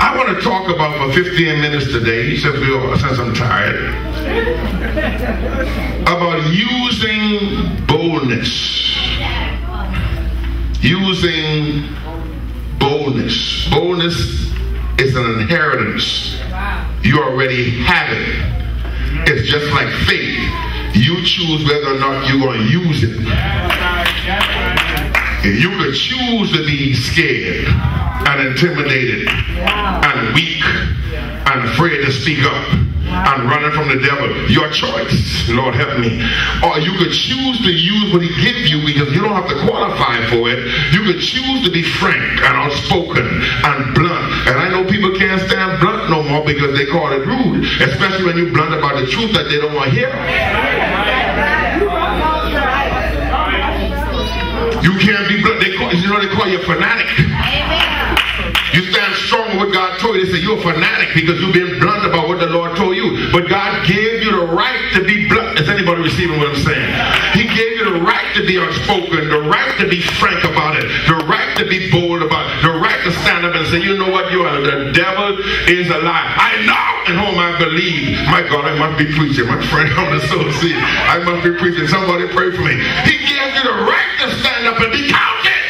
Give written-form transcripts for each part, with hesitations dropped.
I want to talk about for 15 minutes today, since I'm tired, about using boldness. Using boldness. Boldness is an inheritance. You already have it. It's just like faith. You choose whether or not you're going to use it. You could choose to be scared and intimidated and weak and afraid to speak up and running from the devil. Your choice. Lord help me. Or you could choose to use what he gives you, because you don't have to qualify for it. You could choose to be frank and outspoken and blunt. And I know people can't stand blunt no more because they call it rude, especially when you're blunt about the truth that they don't want to hear. You can't be blunt. They call you a fanatic. You stand strong with what God told you. They say you're a fanatic because you've been blunt about what the Lord told you. But God gave you the right to be blunt. Is anybody receiving what I'm saying? He gave you the right to be outspoken, the right to be frank about it, the right to be bold about it, the right to stand up and say, you know what, the devil is a lie. I know in whom I believe. My God, I must be preaching. My friend, I'm the soul seed. I must be preaching. Somebody pray for me. He gave you the right to stand up and be counted.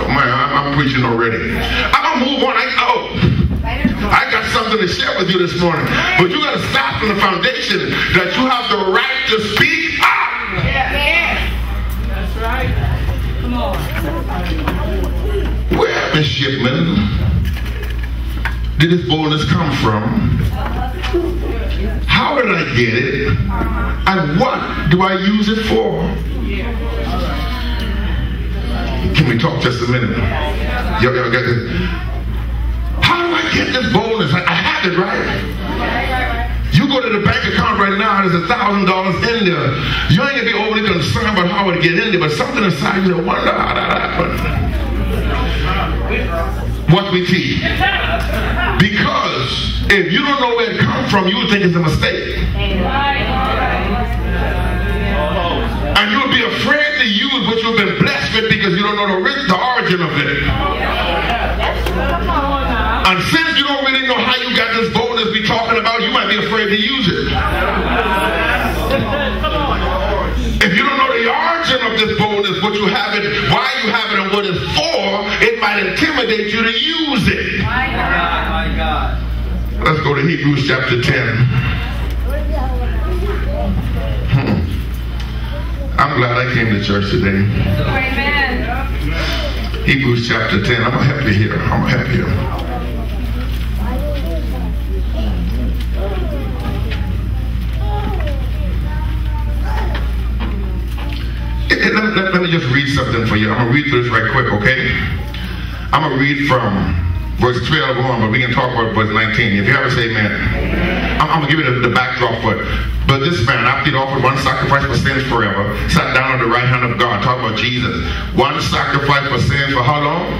I'm preaching already. I'm going to move on. I got something to share with you this morning. But you got to start from the foundation that you have the right to speak up. That's right. Come on. Where, Miss Shipman, did this boldness come from? How did I get it? And what do I use it for? Can we talk just a minute? Y'all got this? How do I get this boldness? I have it, right? You go to the bank account right now, there's $1,000 in there. You ain't gonna be overly concerned about how it get in there, but something inside you wonder how that happened. What we teach. Because if you don't know where it comes from, you would think it's a mistake. And you'll be afraid to use what you've been blessed with because you don't know the origin of it. And since you don't really know how you got this boldness we're talking about, you might be afraid to use it. If you don't know the origin of this boldness, what you have it, why you have it, and what it's for, it might intimidate you to use it. My God, my God. Let's go to Hebrews chapter 10. I'm glad I came to church today. Amen. Hebrews chapter 10. I'm going to help you here. I'm going to help you. Let me just read something for you. I'm going to read through this right quick, okay? I'm going to read from verse 12 on, but we can talk about verse 19. If you ever say amen. I'm going to give you the backdrop for it. But this man, after he offered one sacrifice for sins forever, sat down on the right hand of God. Talk about Jesus. One sacrifice for sins for how long?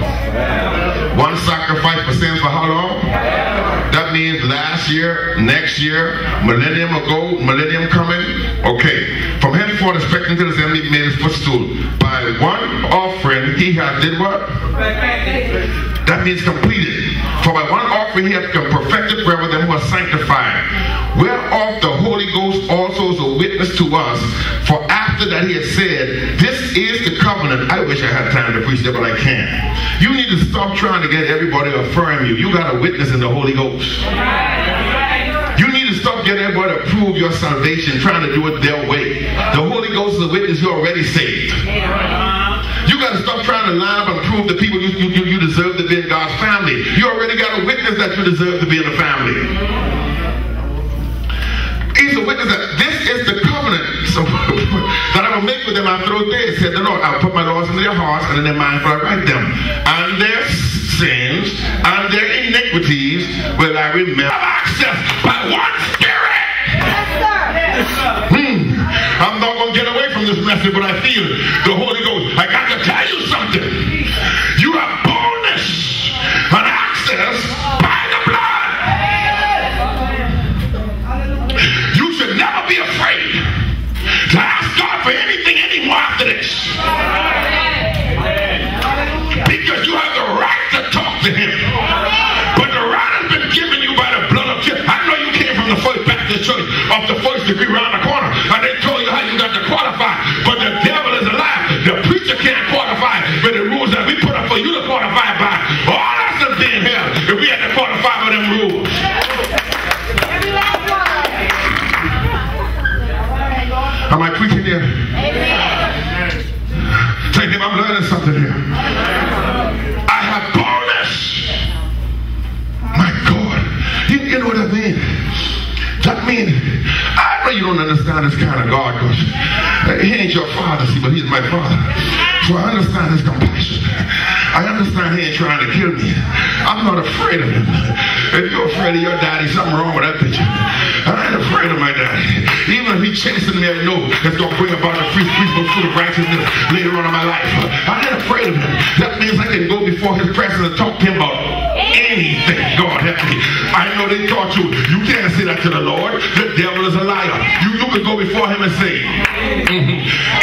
One sacrifice for sins for how long? That means last year, next year, millennium ago, millennium coming. Okay. From henceforth, expecting to the end, he made his footstool. By one offering, he has did what? That means completed. For by one offering, he has perfected forever them who are sanctified. Whereof the Holy Ghost also is a witness to us. For after that he has said, this is the covenant. I wish I had time to preach that, but I can't. You need to stop trying to get everybody to affirm you. You got a witness in the Holy Ghost. You need to stop getting everybody to prove your salvation, trying to do it their way. The Holy Ghost is a witness. You're already saved. You got to stop trying to line up and prove to people you deserve to be in God's family. You already got a witness that you deserve to be in the family. He's a witness that this is the covenant that I will make with them after those days, said the Lord. I'll put my laws into their hearts and in their minds will I write them. And their sins and their iniquities will I remember. Access by one Spirit. Yes, sir. Yes, sir. I'm not going to get away from this message, but I feel the Holy Ghost. I got to tell you something. You have boldness and access by the blood. You should never be afraid to ask God for anything anymore after this. Because you have the right to talk to him. to be around the corner, and they told you how you got to qualify. But the devil is a lie. The preacher can't qualify by the rules that we put up for you to qualify by. All us would be in hell if we had to qualify by them rules. Am I preaching here? Amen. Tell him I'm learning something here. I have boldness. My God. You know what I mean? That means, I know you don't understand this kind of God, because he ain't your father, see, but he's my father. So I understand his compassion. I understand he ain't trying to kill me. I'm not afraid of him. If you're afraid of your daddy, something wrong with that picture. I ain't afraid of my daddy. Even if he's chasing me, I know it's going to bring about the fruit of righteousness later on in my life. I ain't afraid of him. That means I can go before his presence and talk to him about anything. God help me. I know they taught you, you can't say that to the Lord. The devil is a liar. You can go before him and say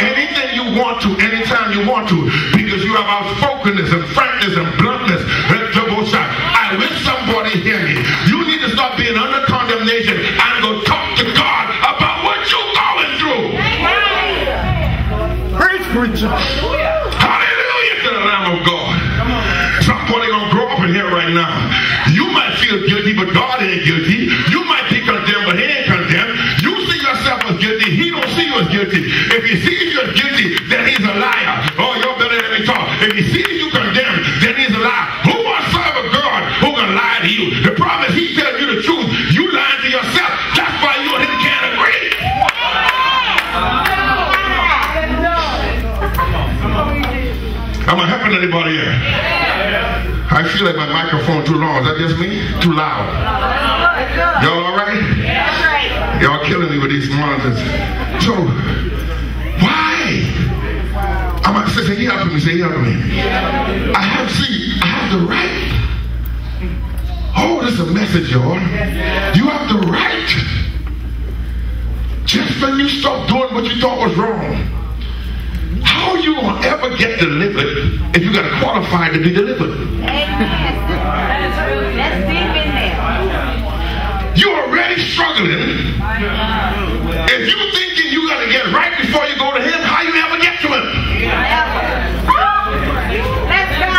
anything you want to, anytime you want to, because you have outspokenness and frankness and bluntness. I wish somebody hear me. You need to stop being under condemnation and go talk to God about what you're going through. Praise preacher. Hallelujah to the Lamb of God. Somebody gonna grow up in here right now. You might feel guilty, but God ain't guilty. You might be condemned, but he ain't condemned. You see yourself as guilty. He don't see you as guilty. If he sees you as guilty, then he's a liar. Oh, you're better than me talk. If he sees you condemned, then he's a liar. Who wants to serve a God who can lie to you? The problem is he tells you the truth. You lying to yourself. That's why you and him can't agree. Am I helping anybody here? I feel like my microphone too long. Is that just me? Too loud. Y'all all right? Y'all killing me with these monitors. So, why? I'm about to say, he helping me. Say, he helping me. I have the right. Oh, this is a message, y'all. You have the right. Just when you stop doing what you thought was wrong. How you gonna ever get delivered if you gotta qualify to be delivered? That's deep in there. You're already struggling. If you thinking you gotta get right before you go to him, how you ever get to him? That's God.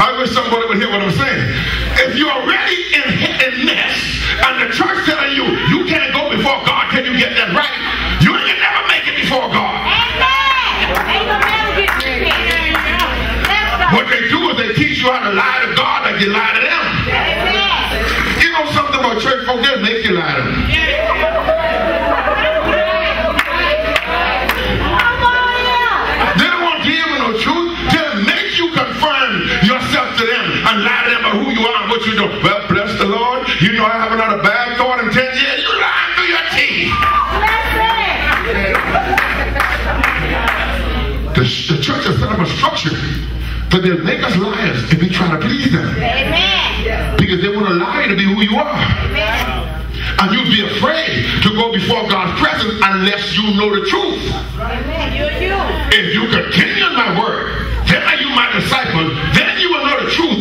I wish somebody would hear what I'm saying. If you're already in mess and the church telling you you can't go before God till you get that right, you ain't never make it before God. What they do is they teach you how to lie to God like you lie to them. You know something about church folk, they'll make you lie to them. They don't want to deal with no truth. They'll make you confirm yourself to them and lie to them about who you are and what you do. Well, bless the Lord. You know I haven't had a bad thought in 10 years. You lying through your teeth. The church has set up a structure, but they'll make us liars if we try to please them. Amen. Because they want to lie to be who you are. Amen. And you'd be afraid to go before God's presence unless you know the truth. Amen. If you continue in my word, then are you my disciple, then you will know the truth,